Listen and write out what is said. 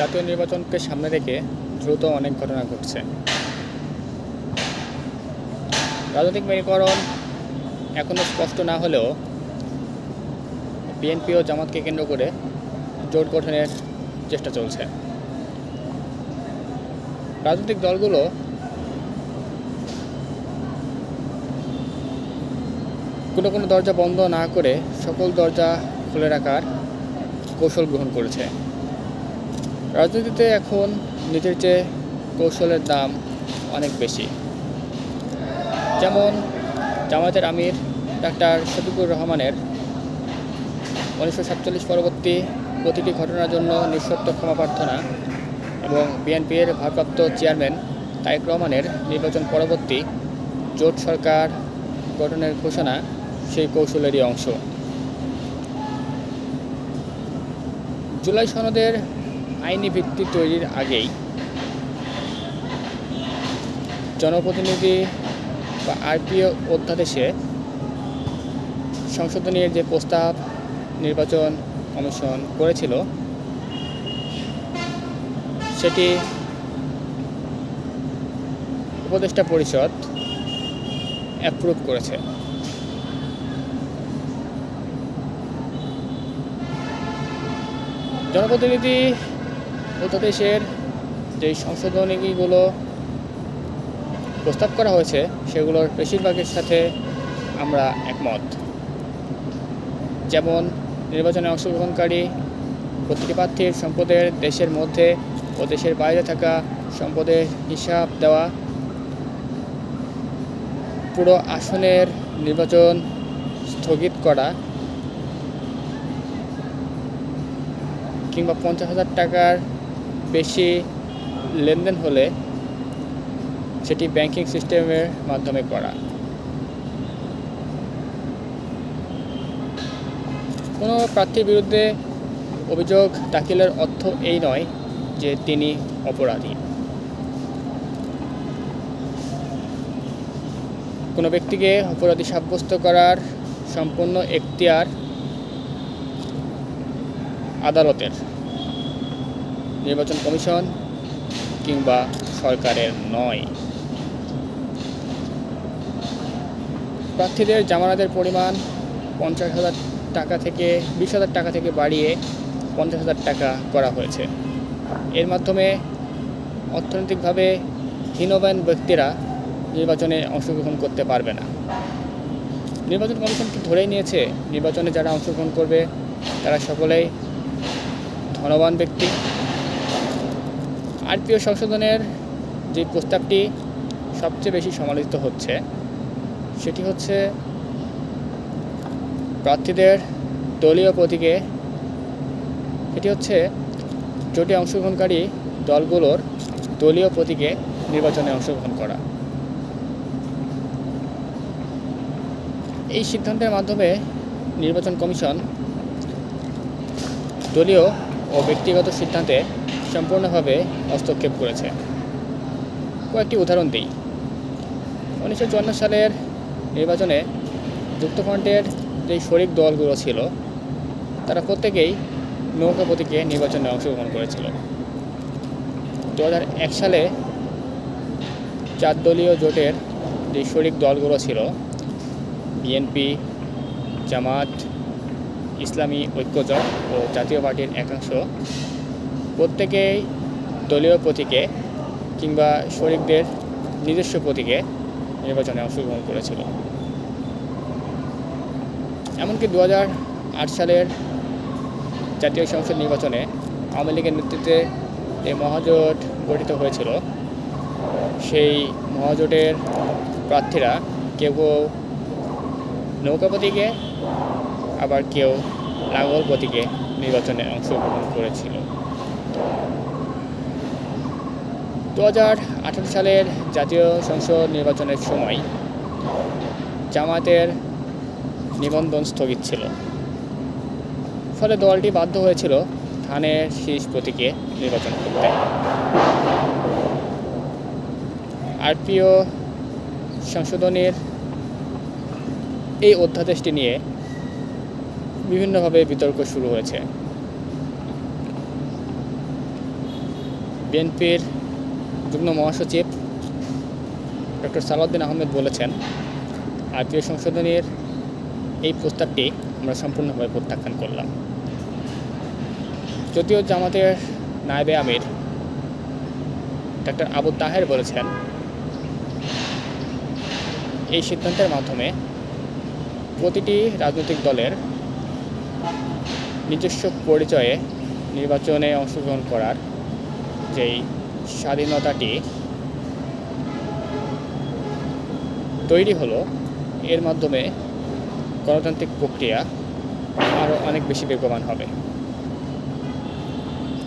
জাতীয় নির্বাচনকে সামনে রেখে দ্রুত অনেক ঘটনা ঘটছে। রাজনৈতিক মেরুকরণ এখনও স্পষ্ট না হলেও বিএনপি ও জামাতকে কেন্দ্র করে জোট গঠনের চেষ্টা চলছে। রাজনৈতিক দলগুলো কোনো দরজা বন্ধ না করে সকল দরজা খুলে রাখার কৌশল গ্রহণ করেছে। রাজনীতিতে এখন নিজের চেয়ে কৌশলের দাম অনেক বেশি। যেমন জামায়াতের আমির ডাক্তার শফিকুর রহমানের 1947 পরবর্তী প্রতিটি ঘটনার জন্য নিঃশর্ত ক্ষমা প্রার্থনা এবং বিএনপির ভারপ্রাপ্ত চেয়ারম্যান তারেক রহমানের নির্বাচন পরবর্তী জোট সরকার গঠনের ঘোষণা সেই কৌশলেরই অংশ। জুলাই সনদের আইনি ভিত্তি তৈরির আগেই জনপ্রতিনিধি বা আরপিও অধ্যাদেশে সংশোধনের যে প্রস্তাব নির্বাচন কমিশন করেছিল সেটি উপদেষ্টা পরিষদ অ্যাপ্রুভ করেছে। জনপ্রতিনিধি অধ্যাদেশের যে সংশোধনীগুলো প্রস্তাব করা হয়েছে সেগুলোর বেশিরভাগের সাথে আমরা একমত। যেমন নির্বাচনে অংশগ্রহণকারী প্রতিটি প্রার্থীর সম্পদের দেশের মধ্যে ও দেশের বাইরে থাকা সম্পদের হিসাব দেওয়া, পুরো আসনের নির্বাচন স্থগিত করা কিংবা 50,000 টাকার বেশি লেনদেন হলে সেটি ব্যাংকিং সিস্টেমের মাধ্যমে করা। কোনো প্রার্থীর বিরুদ্ধে অভিযোগ দাখিলের অর্থ এই নয় যে তিনি অপরাধী। কোনো ব্যক্তিকে অপরাধী সাব্যস্ত করার সম্পূর্ণ এখতিয়ার আদালতের, নির্বাচন কমিশন কিংবা সরকারের নয়। প্রার্থীদের জামানতের পরিমাণ 50,000 টাকা থেকে 20,000 টাকা থেকে বাড়িয়ে 50,000 টাকা করা হয়েছে। এর মাধ্যমে অর্থনৈতিকভাবে হীনবান ব্যক্তিরা নির্বাচনে অংশগ্রহণ করতে পারবে না। নির্বাচন কমিশন কি ধরেই নিয়েছে নির্বাচনে যারা অংশগ্রহণ করবে তারা সকলেই ধনবান ব্যক্তি? আরপিও সংশোধনের যে প্রস্তাবটি সবচেয়ে বেশি সমালোচিত হচ্ছে সেটি হচ্ছে প্রার্থীদের দলীয় প্রতীকে, সেটি হচ্ছে জোটে অংশগ্রহণকারী দলগুলোর দলীয় প্রতীকে নির্বাচনে অংশগ্রহণ করা। এই সিদ্ধান্তের মাধ্যমে নির্বাচন কমিশন দলীয় ও ব্যক্তিগত সিদ্ধান্তে সম্পূর্ণভাবে হস্তক্ষেপ করেছে। কয়েকটি উদাহরণ দিই। 1954 সালের নির্বাচনে যুক্তফ্রন্টের যে শরিক দলগুলো ছিল তারা প্রত্যেকেই নৌকা প্রতীকে নির্বাচনে অংশগ্রহণ করেছিল। 2001 সালে 4 দলীয় জোটের যে শরিক দলগুলো ছিল বিএনপি, জামাত, ইসলামী ঐক্যজোট ও জাতীয় পার্টির একাংশ প্রত্যেকেই দলীয় প্রতীকে কিংবা শরিকদের নিজস্ব প্রতীকে নির্বাচনে অংশগ্রহণ করেছিল। এমনকি 2008 সালের জাতীয় সংসদ নির্বাচনে আওয়ামী লীগের নেতৃত্বে যে মহাজোট গঠিত হয়েছিল সেই মহাজোটের প্রার্থীরা কেউ নৌকা প্রতীকে আবার কেউ লাঙ্গল প্রতীকে নির্বাচনে অংশগ্রহণ করেছিল। 2018 সালের জাতীয় সংসদ নির্বাচনের সময় জামায়াতের নিবন্ধন স্থগিত ছিল, ফলে দলটি বাধ্য হয়েছিল ধানের শীষ প্রতীকে নির্বাচন করতে। আরপিও সংশোধনের এই অধ্যাদেশটি নিয়ে বিভিন্নভাবে বিতর্ক শুরু হয়েছে। বিএনপির যুগ্ম মহাসচিব ডক্টর সালাউদ্দিন আহমেদ বলেছেন, আরপিও সংশোধনীর এই প্রস্তাবটি আমরা সম্পূর্ণভাবে প্রত্যাখ্যান করলাম। যদিও জামাতের নায়েবে আমির ডক্টর আবু তাহের বলেছেন, এই সিদ্ধান্তের মাধ্যমে প্রতিটি রাজনৈতিক দলের নিজস্ব পরিচয়ে নির্বাচনে অংশগ্রহণ করার যেই স্বাধীনতাটি তৈরি হলো, এর মাধ্যমে গণতান্ত্রিক প্রক্রিয়া আরও অনেক বেশি বেগবান হবে।